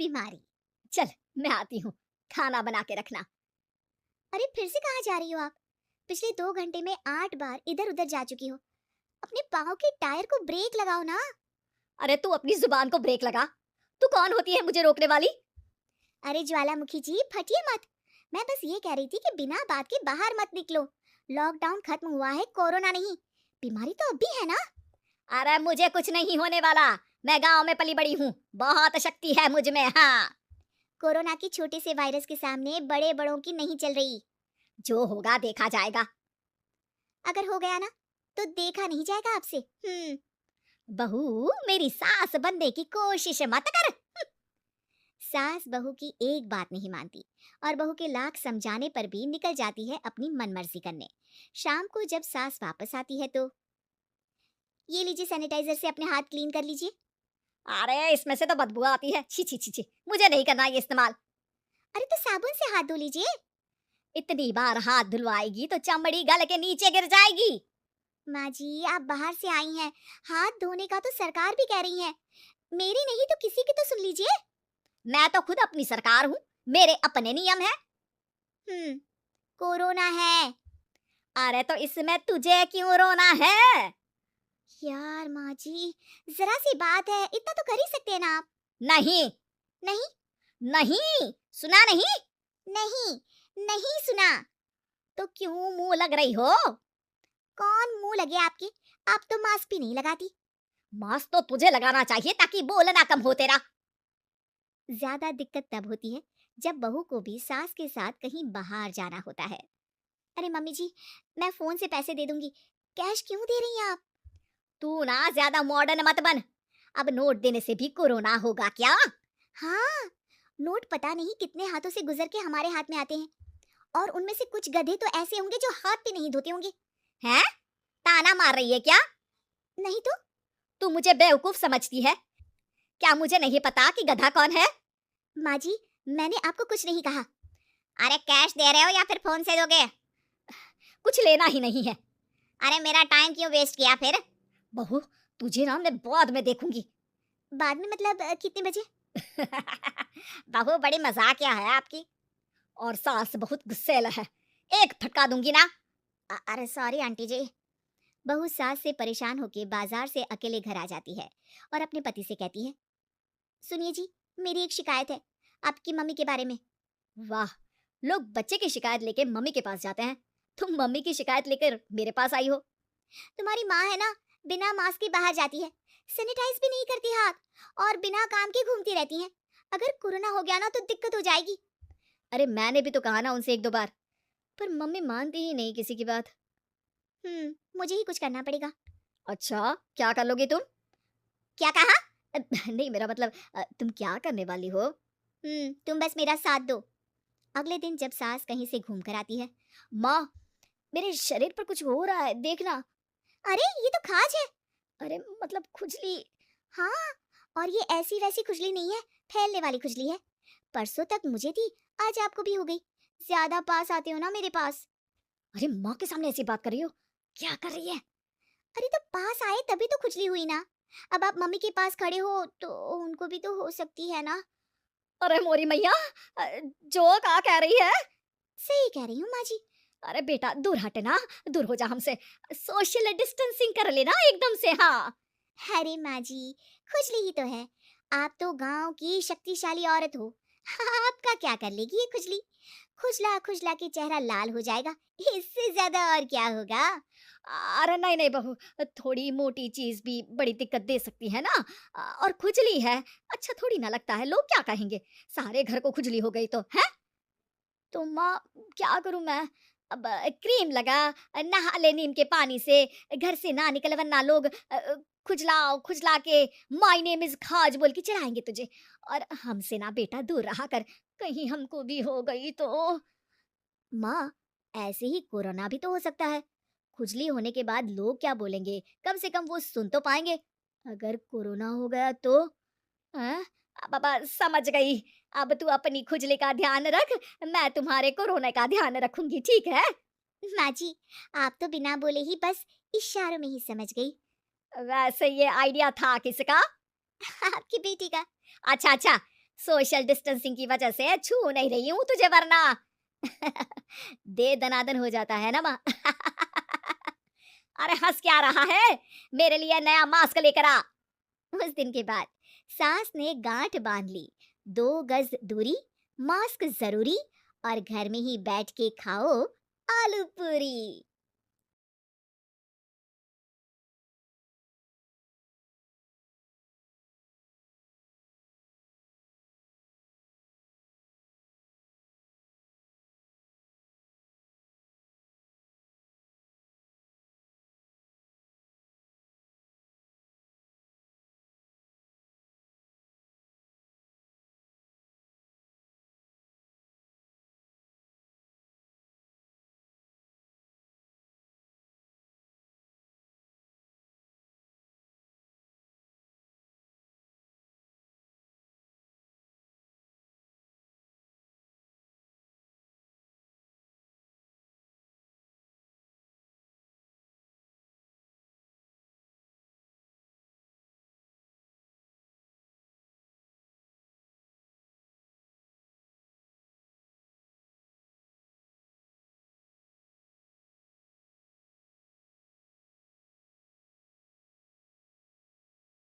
बीमारी। चल मैं आती हूँ, खाना बना के रखना। अरे फिर से कहाँ जा रही हो आप? पिछले 2 घंटे में 8 बार इधर उधर जा चुकी हो। अपने पाँव के टायर को ब्रेक लगाओ ना। अरे तू अपनी जुबान को ब्रेक लगा। तू कौन होती है मुझे रोकने वाली? अरे ज्वालामुखी जी फटिए मत। मैं बस ये कह रही थी कि बिना बात के बाहर मत निकलो। लॉकडाउन खत्म हुआ है, कोरोना नहीं। बीमारी तो अब भी है ना। अरे मुझे कुछ नहीं होने वाला। मैं गांव में पली बड़ी हूँ, बहुत शक्ति है मुझ में। हाँ, कोरोना के छोटे से वायरस के सामने बड़े बड़ों की नहीं चल रही। जो होगा देखा जाएगा। अगर हो गया ना तो देखा नहीं जाएगा आपसे। बहू, मेरी सास बनने की कोशिश मत कर। सास बहू की एक बात नहीं मानती और बहू के लाख समझाने पर भी निकल जाती है अपनी मनमर्जी करने। शाम को जब सास वापस आती है तो ये लीजिए, सैनिटाइजर से अपने हाथ क्लीन कर लीजिए। अरे इसमें से तो बदबू आती है। छी छी छी छी, मुझे नहीं करना ये इस्तेमाल। अरे तो साबुन से हाथ धो लीजिए। इतनी बार हाथ धुलवाएगी तो चमड़ी गल के नीचे गिर जाएगी। माँ जी आप बाहर से आई हैं, हाथ धोने का तो सरकार भी कह रही है। मेरी नहीं तो किसी की तो सुन लीजिए। मैं तो खुद अपनी सरकार हूँ, मेरे अपने नियम है। कोरोना है। अरे तो इसमें तुझे क्यों रोना है? यार माँ जी, जरा सी बात है, इतना तो कर ही सकते हैं ना आप। नहीं नहीं नहीं, सुना नहीं? नहीं नहीं सुना। तो क्यों मुंह लग रही हो? कौन मुंह लगे आपके? आप तो मास्क भी नहीं लगाती। मास्क तो तुझे लगाना चाहिए ताकि बोलना कम हो तेरा। ज्यादा दिक्कत तब होती है जब बहू को भी सास के साथ कहीं बाहर जाना होता है। अरे मम्मी जी, मैं फोन से पैसे दे दूंगी, कैश क्यों दे रही हैं आप? तू ना ज्यादा मॉडर्न मत बन। अब नोट देने से भी कोरोना होगा क्या? हाँ, नोट पता नहीं कितने हाथों से गुजर के हमारे हाथ में आते हैं और उनमें से कुछ गधे तो ऐसे होंगे जो हाथ भी नहीं धोते होंगे। हैं? ताना मार रही है क्या? नहीं तो। तू मुझे बेवकूफ समझती है? क्या मुझे नहीं पता कि गधा कौन है? माँ जी, मैंने आपको कुछ नहीं कहा। अरे कैश दे रहे हो या फिर फोन से दोगे? कुछ लेना ही नहीं है। अरे मेरा टाइम क्यों वेस्ट किया फिर? बहू, तुझे ना मैं बाद में देखूंगी। बाद में मतलब कितने बजे? बहू बड़ी मजाकिया है आपकी। और सास बहुत गुस्सेल है, एक फटका दूंगी ना। अरे सॉरी आंटी जी। बहू सास से परेशान होके बाजार से अकेले घर आ जाती है और अपने पति से कहती है, सुनिए जी, मेरी एक शिकायत है आपकी मम्मी के बारे में। वाह, लोग बच्चे की शिकायत लेके मम्मी के पास जाते हैं, तुम मम्मी की शिकायत लेकर मेरे पास आई हो। तुम्हारी माँ है ना, बिना मास्क के बाहर जाती है, सैनिटाइज भी नहीं करती हाथ और बिना काम के घूमती रहती है। अगर कोरोना हो गया ना तो दिक्कत हो जाएगी। अरे मैंने भी तो कहा ना उनसे एक दो बार, पर मम्मी मानती ही नहीं किसी की बात। मुझे ही कुछ करना पड़ेगा। अच्छा, क्या कर लोगी तुम? क्या कहा? नहीं, मेरा मतलब तुम क्या करने वाली हो? तुम बस मेरा साथ दो। अगले दिन जब सास कहीं से घूम कर आती है, माँ, मेरे शरीर पर कुछ हो रहा है, देखना। अरे ये तो खाज है। अरे मतलब खुजली। हाँ, और ये ऐसी वैसी खुजली नहीं है, फैलने वाली खुजली है। परसों तक मुझे थी, आज आपको भी हो गई। ज्यादा पास आते हो ना मेरे पास। अरे माँ के सामने ऐसी बात कर रही हो? क्या कर रही है? अरे तो पास आए तभी तो खुजली हुई ना। अब आप मम्मी के पास खड़े हो तो उनको भी तो हो सकती है ना। अरे मोरी मैया, जो का कह रही है? सही कह रही हूँ माँ जी। अरे बेटा दूर हटना, दूर हो जा हमसे। सोशल डिस्टेंसिंग कर लेना एकदम से। हाँ, अरे माँ जी, खुजली ही तो है। आप तो गांव की शक्तिशाली औरत हो। आपका क्या कर लेगी ये खुजली? खुजला खुजला के चेहरा लाल हो जाएगा, इससे ज्यादा और क्या होगा? अरे नहीं नहीं बहू, थोड़ी मोटी चीज भी बड़ी दिक्कत दे सकती है ना। और खुजली है, अच्छा थोड़ी ना लगता है, लोग क्या कहेंगे? सारे घर को खुजली हो गई तो है। तो माँ, क्या करूं मैं? अब क्रीम लगा, नहा ले नीम के पानी से, घर से ना निकल वरना लोग खुजलाओ खुजला के माय नेम इज खाज बोल के चढ़ाएंगे तुझे। और हमसे ना बेटा दूर रहा कर, कहीं हमको भी हो गई तो। माँ, ऐसे ही कोरोना भी तो हो सकता है। खुजली होने के बाद लोग क्या बोलेंगे, कम से कम वो सुन तो पाएंगे। अगर कोरोना हो गया तो? हाँ, बाबा समझ गई। अब तू अपनी खुजली का ध्यान रख, मैं तुम्हारे कोरोना का ध्यान रखूंगी, ठीक है? माँ जी, आप तो बिना बोले ही बस इशारों में ही समझ गई। वैसे ये आइडिया था किसका? आपकी बेटी का। अच्छा अच्छा, सोशल डिस्टेंसिंग की वजह से छू नहीं रही हूँ तुझे वरना दे दनादन हो जाता है ना माँ। अरे हंस क्या रहा है, मेरे लिए नया मास्क लेकर आ। उस दिन के बाद सास ने गांठ बांध ली, 2 गज दूरी, मास्क जरूरी, और घर में ही बैठ के खाओ आलू पूरी।